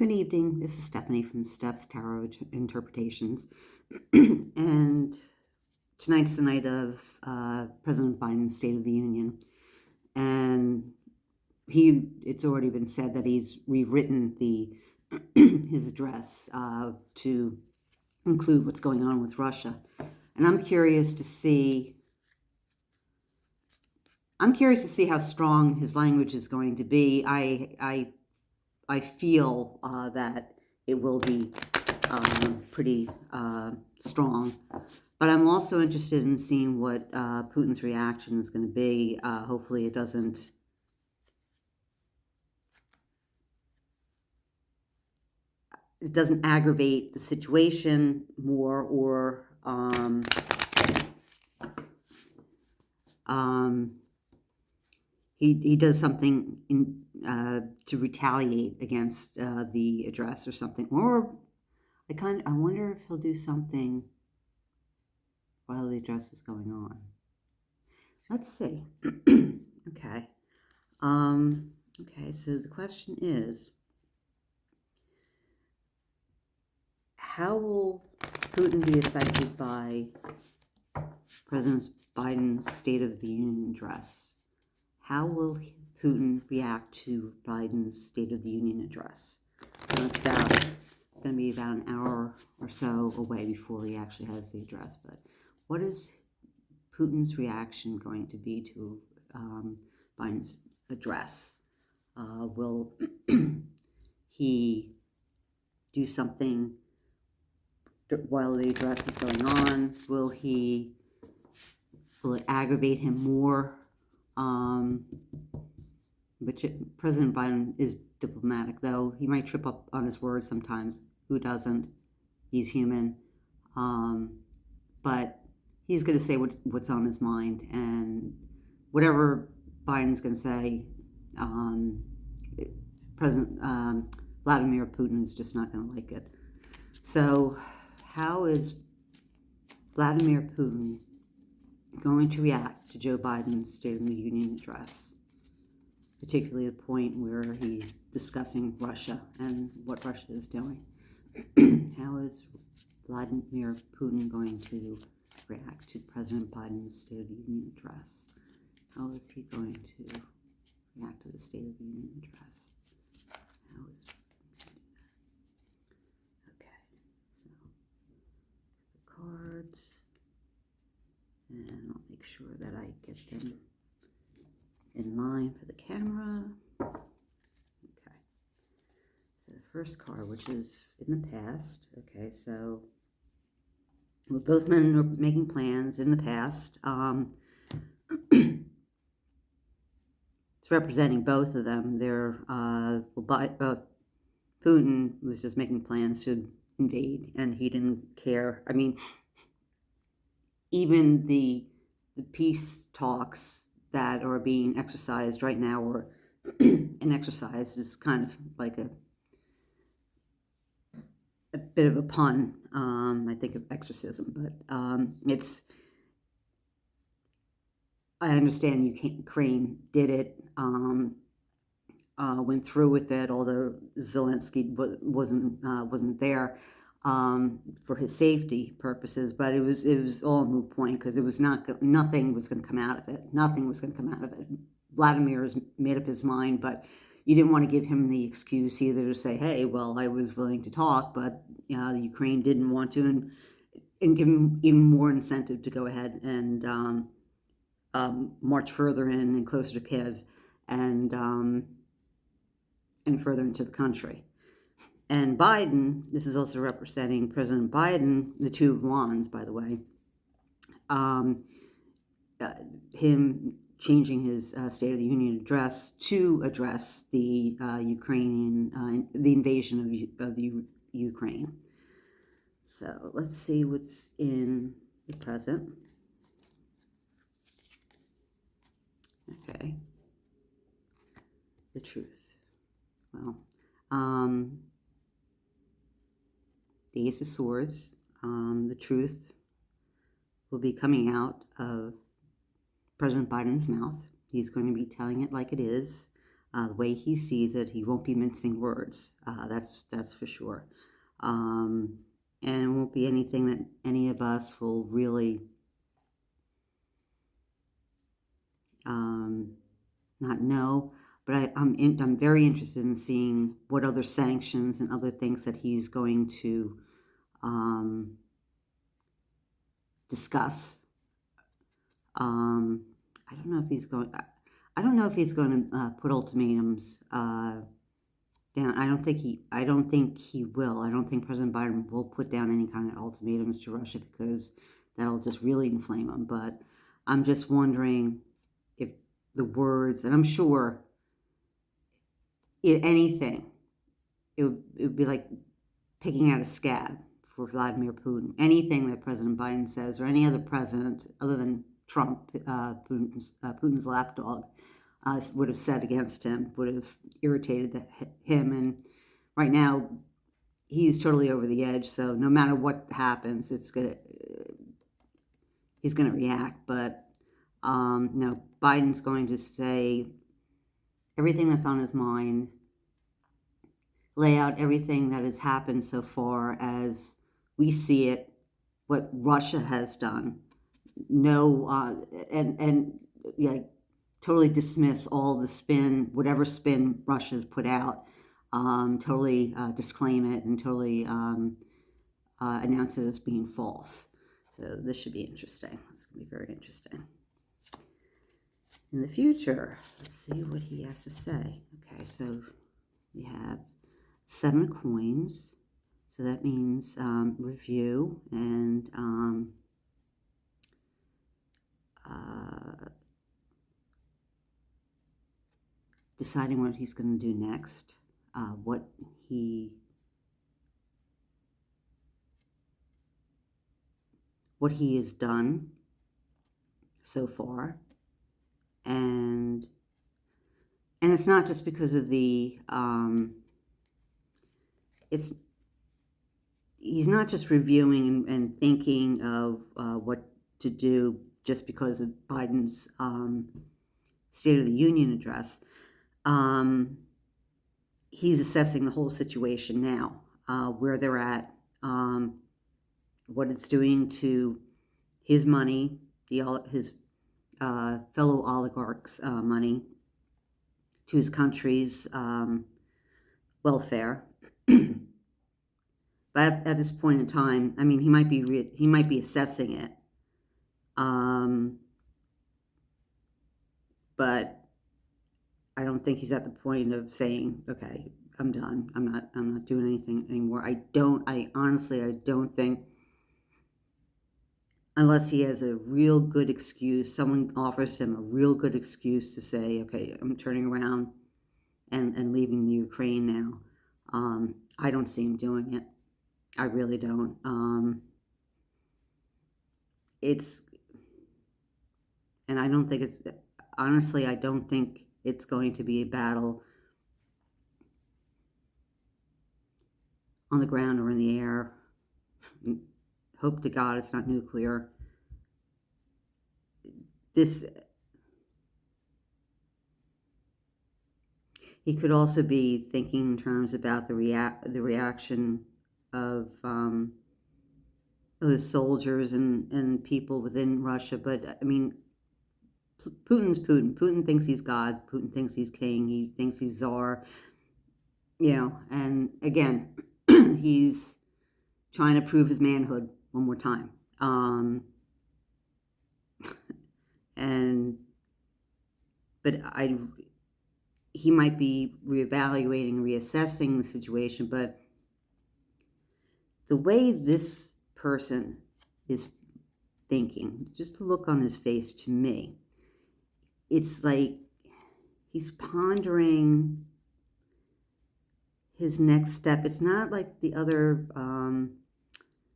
Good evening. This is Stephanie from Steph's Tarot Interpretations. And tonight's the night of President Biden's State of the Union. And it's already been said that he's rewritten his address to include what's going on with Russia. And I'm curious to see how strong his language is going to be. I feel that it will be pretty strong, but I'm also interested in seeing what Putin's reaction is going to be. Hopefully it doesn't aggravate the situation more, or he does something to retaliate against the address or something. Or I wonder if he'll do something while the address is going on. Let's see. Okay. Okay, so the question is, how will Putin be affected by President Biden's State of the Union address? How will Putin react to Biden's State of the Union address? It's going to be about an hour or so away before he actually has the address. But what is Putin's reaction going to be to Biden's address? Will he do something while the address is going on? Will it aggravate him more? But President Biden is diplomatic, though. He might trip up on his words sometimes. Who doesn't? He's human. But he's going to say what's on his mind, and whatever Biden's going to say, President Vladimir Putin is just not going to like it. So how is Vladimir Putin going to react to Joe Biden's State of the Union address, particularly the point where he's discussing Russia and what Russia is doing? How is Vladimir Putin going to react to President Biden's State of the Union address? How is he going to react to the State of the Union address? How is he going to do that? Okay, so the cards. And I'll make sure that I get them in line for the camera. Okay. So the first card, which is in the past. Okay, so both men are making plans in the past. It's representing both of them. Putin was just making plans to invade, and he didn't care. I mean, even the peace talks that are being exercised right now, or an exercise is kind of like a bit of a pun, I think, of exorcism, but I understand Ukraine did it, went through with it, although Zelensky wasn't there for his safety purposes, but it was all a moot point, because nothing was going to come out of it. Nothing was going to come out of it. Vladimir has made up his mind, but you didn't want to give him the excuse either to say, hey, well, I was willing to talk, but the Ukraine didn't want to, and give him even more incentive to go ahead and march further in and closer to Kiev, and further into the country. And Biden, this is also representing President Biden, the Two of Wands, by the way, him changing his State of the Union address to address the the invasion of Ukraine. So let's see what's in the present. Okay. The truth. Well, the Ace of Swords, the truth will be coming out of President Biden's mouth. He's going to be telling it like it is. The way he sees it, he won't be mincing words. That's for sure. And it won't be anything that any of us will really not know. But I'm very interested in seeing what other sanctions and other things that he's going to discuss. I don't know if he's going. I don't know if he's going to put ultimatums down. I don't think he will. I don't think President Biden will put down any kind of ultimatums to Russia, because that'll just really inflame him. But I'm just wondering if the words, and I'm sure anything, it would be like picking out a scab for Vladimir Putin. Anything that President Biden says, or any other president other than Trump, Putin's lapdog, would have said against him, would have irritated him. And right now, he's totally over the edge. So no matter what happens, he's gonna react. But no, Biden's going to say everything that's on his mind, lay out everything that has happened so far as we see it, what Russia has done. No, and yeah, totally dismiss all the spin, whatever spin Russia's put out. Totally disclaim it and totally announce it as being false. So this should be interesting. It's going to be very interesting. In the future, let's see what he has to say. Okay, so we have 7 coins. So that means review and deciding what he's going to do next, what he has done so far, and it's not just because of the he's not just reviewing and thinking of what to do just because of Biden's State of the Union address. He's assessing the whole situation now, where they're at, what it's doing to his money, his fellow oligarchs' money, to his country's welfare. But at this point in time, I mean, he might be assessing it, but I don't think he's at the point of saying, "Okay, I'm done. I'm not doing anything anymore." I honestly don't think, unless he has a real good excuse, someone offers him a real good excuse to say, "Okay, I'm turning around and leaving the Ukraine now." I don't see him doing it. I really don't. And I don't think honestly, I don't think it's going to be a battle on the ground or in the air. Hope to God it's not nuclear. He could also be thinking in terms about the reaction of the soldiers and people within Russia. But I mean, Putin's Putin. Putin thinks he's God. Putin thinks he's king. He thinks he's czar. You know, and again, he's trying to prove his manhood one more time. He might be reevaluating, reassessing the situation, but the way this person is thinking, just the look on his face, to me, it's like he's pondering his next step. It's not like the other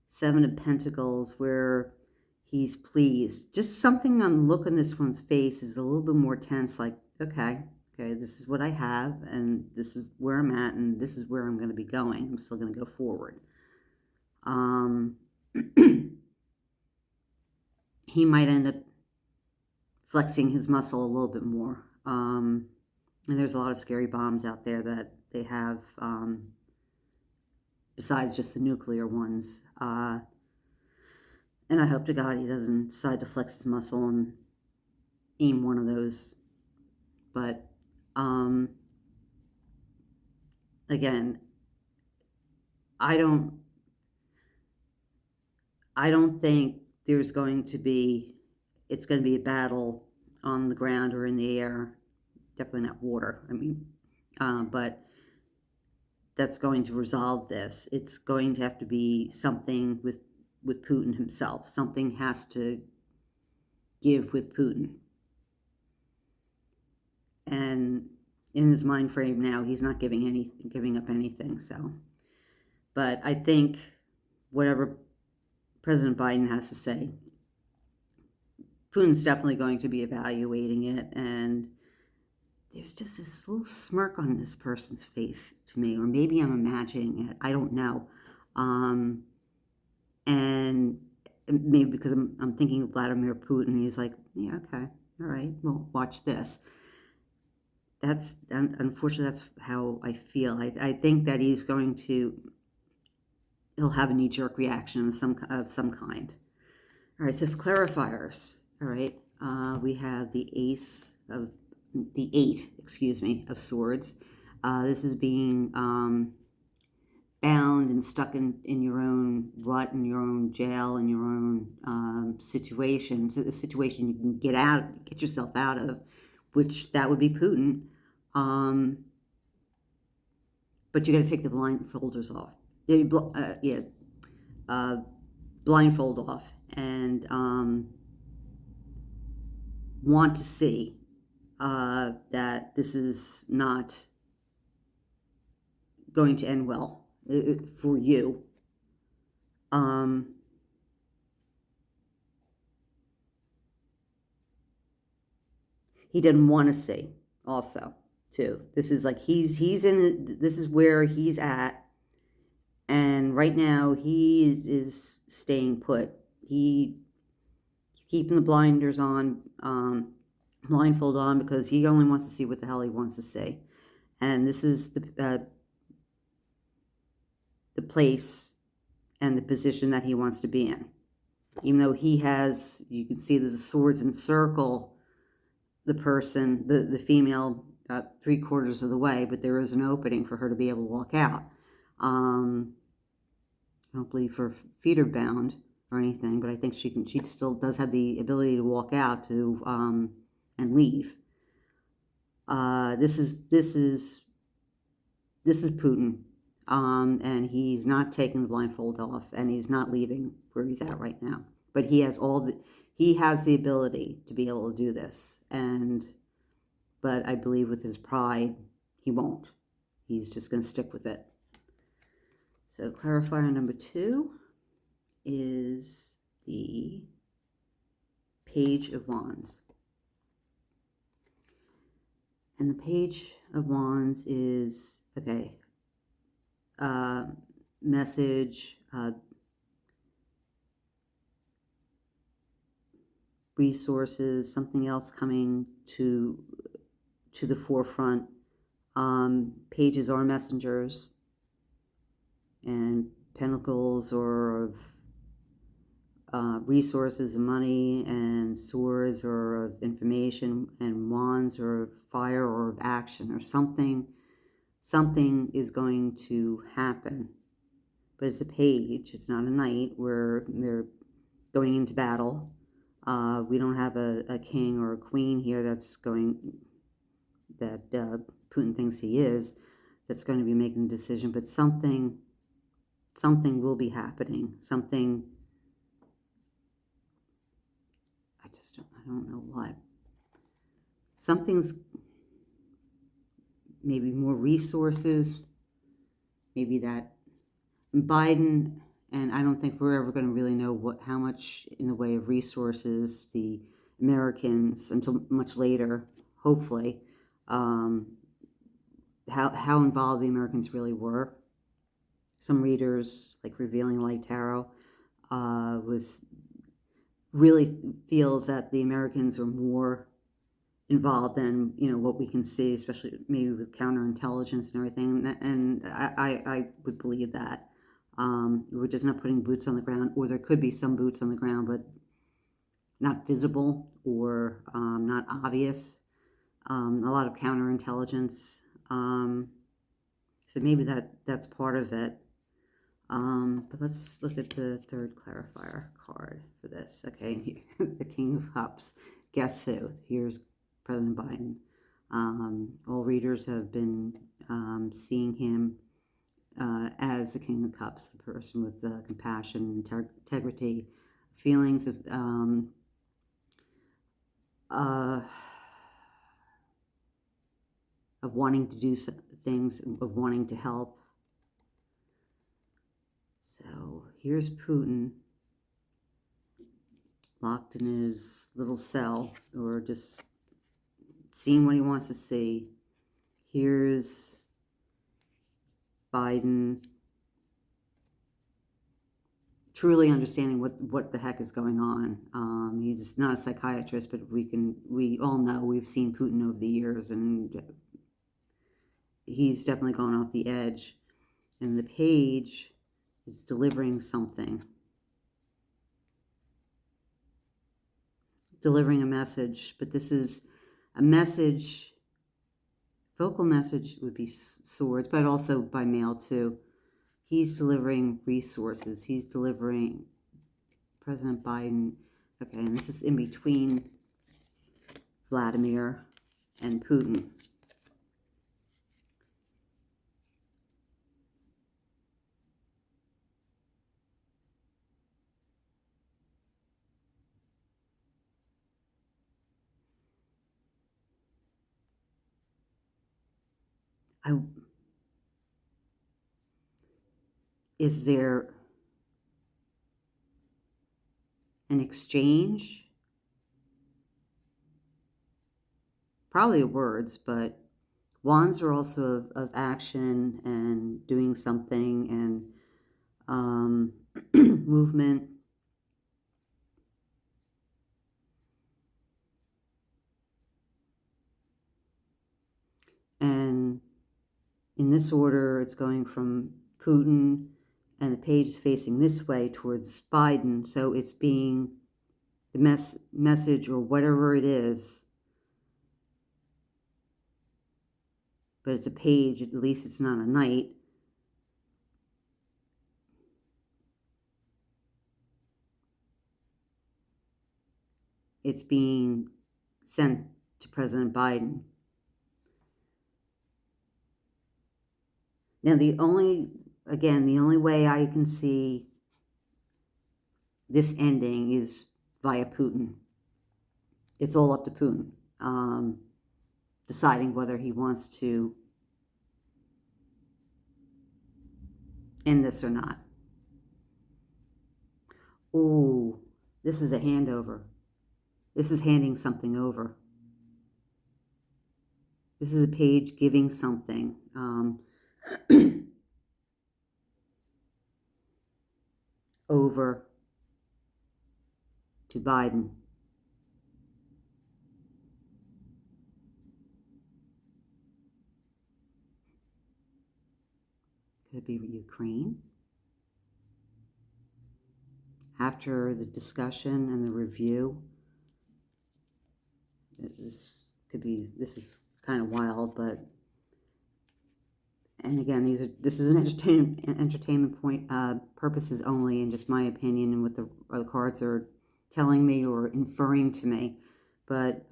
7 of Pentacles where he's pleased. Just something on the look on this one's face is a little bit more tense, like, okay, this is what I have, and this is where I'm at, and this is where I'm going to be going. I'm still going to go forward. He might end up flexing his muscle a little bit more. And there's a lot of scary bombs out there that they have, besides just the nuclear ones. And I hope to God he doesn't decide to flex his muscle and aim one of those. But again, I don't think there's going to be, it's going to be a battle on the ground or in the air. Definitely not water. I mean, but that's going to resolve this. It's going to have to be something with Putin himself. Something has to give with Putin. And in his mind frame now, he's not giving up anything. So, but I think whatever President Biden has to say, Putin's definitely going to be evaluating it. And there's just this little smirk on this person's face to me, or maybe I'm imagining it. I don't know. And maybe because I'm thinking of Vladimir Putin, he's like, yeah, okay, all right, well, watch this. That's, unfortunately, that's how I feel. I think that he'll have a knee-jerk reaction of some kind. All right, so for clarifiers, all right, we have the eight of swords. This is being bound and stuck in your own rut, in your own jail, in your own situation. So a situation you can get yourself out of, which that would be Putin. But you got to take the blindfolders off. Blindfold off, and want to see that this is not going to end well for you. He didn't want to see also too. This is like this is where he's at, and right now he is staying put. He's keeping the blinders on, blindfold on, because he only wants to see what the hell he wants to see. And this is the place and the position that he wants to be in. Even though he has, you can see the swords encircle the person, the female, about 3/4 of the way, but there is an opening for her to be able to walk out. I don't believe her feet are bound or anything, but I think she still does have the ability to walk out to and leave. This is Putin, and he's not taking the blindfold off, and he's not leaving where he's at right now. But he has the ability to be able to do this, but I believe with his pride, he won't. He's just going to stick with it. So clarifier number 2 is the Page of Wands. And the Page of Wands is, okay, message, resources, something else coming to the forefront. Pages are messengers, and pentacles are of resources and money, and swords are of information, and wands are of fire or of action, or something is going to happen. But it's a page, it's not a knight where they're going into battle. We don't have a king or a queen here that Putin thinks he is, that's going to be making a decision, but something will be happening. Something, I don't know what. Something's, maybe more resources, maybe that Biden, and I don't think we're ever going to really know how much in the way of resources the Americans, until much later, hopefully, how involved the Americans really were. Some readers, like Revealing Light Tarot, really feels that the Americans are more involved than, you know, what we can see, especially maybe with counterintelligence and everything. And I would believe that. We're just not putting boots on the ground, or there could be some boots on the ground, but not visible or not obvious. A lot of counterintelligence. So maybe that's part of it. But let's look at the third clarifier card for this. Okay, the King of Cups. Guess who? Here's President Biden. All readers have been seeing him as the King of Cups, the person with compassion, integrity, feelings uh, of wanting to do things, of wanting to help. So here's Putin locked in his little cell, or just seeing what he wants to see. Here's Biden truly understanding what the heck is going on. He's not a psychiatrist, but we all know, we've seen Putin over the years, and he's definitely gone off the edge. And the page is delivering something, delivering a message, but this is a message. Vocal message would be swords, but also by mail too. He's delivering resources. He's delivering President Biden. Okay, and this is in between Vladimir and Putin. Is there an exchange? Probably words, but wands are also of action and doing something and movement. And in this order, it's going from Putin, and the page is facing this way towards Biden. So it's being the message or whatever it is, but it's a page, at least it's not a knight. It's being sent to President Biden. Now, the only way I can see this ending is via Putin. It's all up to Putin, deciding whether he wants to end this or not. Ooh, this is a handover. This is handing something over. This is a page giving something. Over to Biden. Could it be Ukraine? After the discussion and the review, this is kind of wild, but, and again, this is an entertainment point purposes only, and just my opinion and what the cards are telling me or inferring to me. But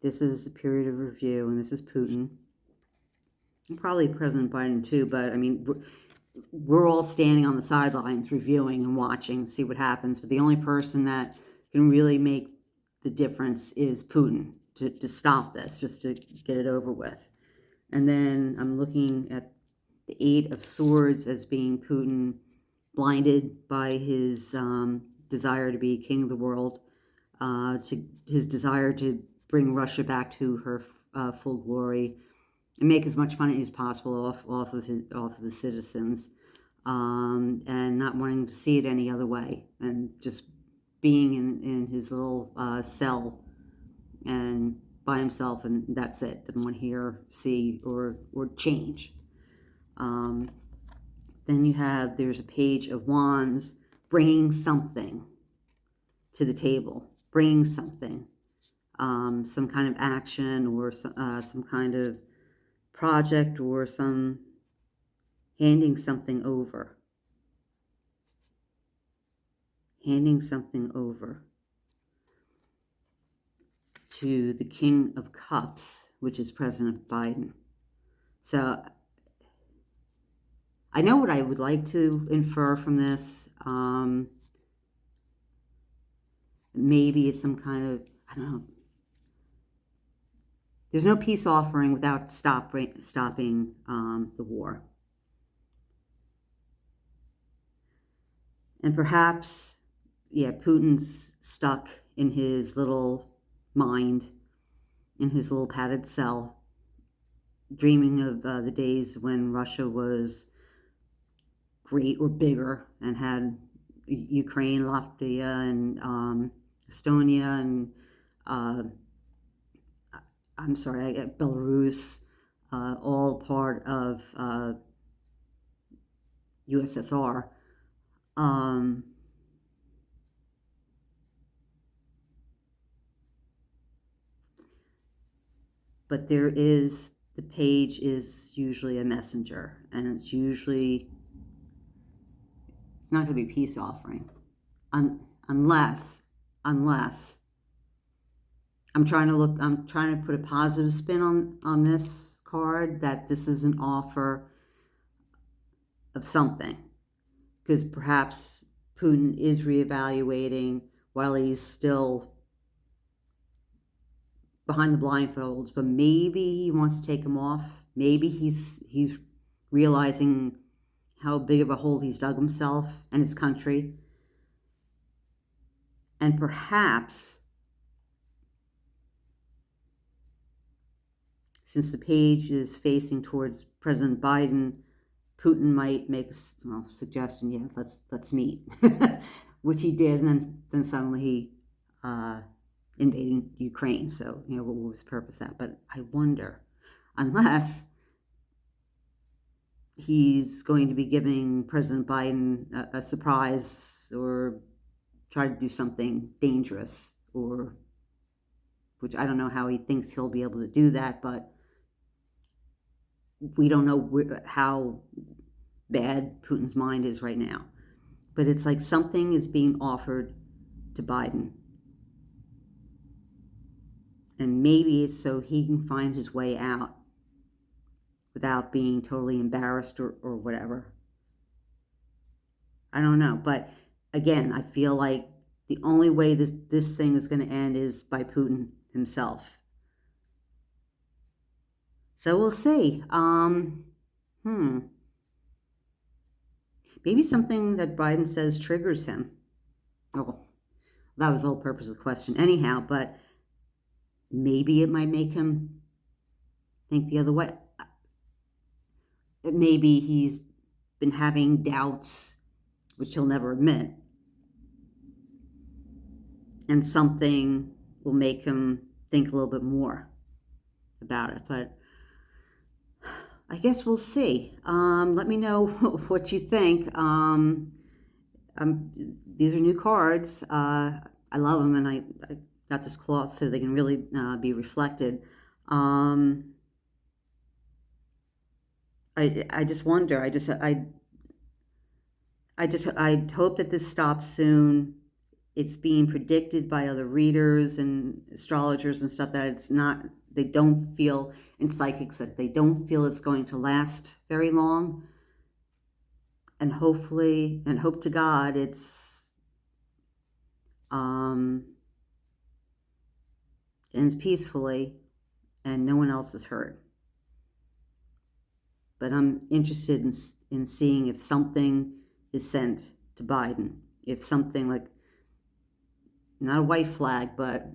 this is a period of review, and this is Putin, and probably President Biden too. But I mean, we're all standing on the sidelines reviewing and watching, see what happens. But the only person that can really make the difference is Putin, to stop this, just to get it over with. And then I'm looking at the Eight of Swords as being Putin blinded by his desire to be king of the world, to his desire to bring Russia back to her full glory and make as much money as possible off of the citizens, and not wanting to see it any other way, and just being in his little cell and by himself, and that's it. Didn't want to hear, see, or change. Then there's a page of wands, bringing something to the table, bringing something, some kind of action or some kind of project or handing something over. Handing something over to the King of Cups, which is President Biden. So I know what I would like to infer from this. Maybe it's some kind of, I don't know. There's no peace offering without stopping the war. And perhaps, Putin's stuck in his little mind, in his little padded cell, dreaming of the days when Russia was great or bigger and had Ukraine, Latvia, and Estonia, and Belarus, all part of USSR. But the page is usually a messenger, and it's not going to be a peace offering, unless I'm trying to put a positive spin on this card, that this is an offer of something, because perhaps Putin is reevaluating while he's still behind the blindfolds, but maybe he wants to take them off. Maybe he's realizing how big of a hole he's dug himself and his country. And perhaps, since the page is facing towards President Biden, Putin might make a suggestion, let's meet, which he did, and then suddenly he invading Ukraine. So, what was his purpose of that? But I wonder, unless he's going to be giving President Biden a surprise, or try to do something dangerous, which I don't know how he thinks he'll be able to do that, but we don't know how bad Putin's mind is right now. But it's like something is being offered to Biden. And maybe it's so he can find his way out without being totally embarrassed or whatever. I don't know. But again, I feel like the only way this thing is going to end is by Putin himself. So we'll see. Maybe something that Biden says triggers him. Oh, that was the whole purpose of the question anyhow, but maybe it might make him think the other way. Maybe he's been having doubts, which he'll never admit, and something will make him think a little bit more about it. But I guess we'll see. Let me know what you think. These are new cards. I love them, and I got this cloth so they can really be reflected. I just wonder. I hope that this stops soon. It's being predicted by other readers and astrologers and stuff that it's not. They don't feel, and psychics, that they don't feel it's going to last very long. And hopefully, and hope to God, it's ends peacefully and no one else is hurt. But I'm interested in seeing if something is sent to Biden. If something like, not a white flag, but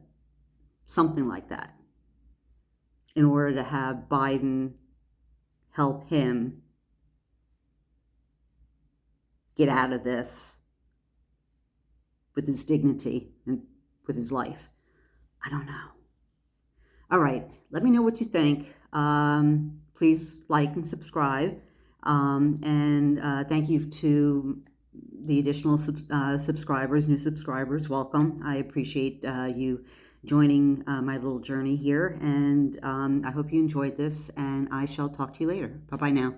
something like that, in order to have Biden help him get out of this with his dignity and with his life? I don't know. All right, let me know what you think. Please like and subscribe. And thank you to the additional subscribers, new subscribers. Welcome. I appreciate you joining my little journey here. And I hope you enjoyed this, and I shall talk to you later. Bye-bye now.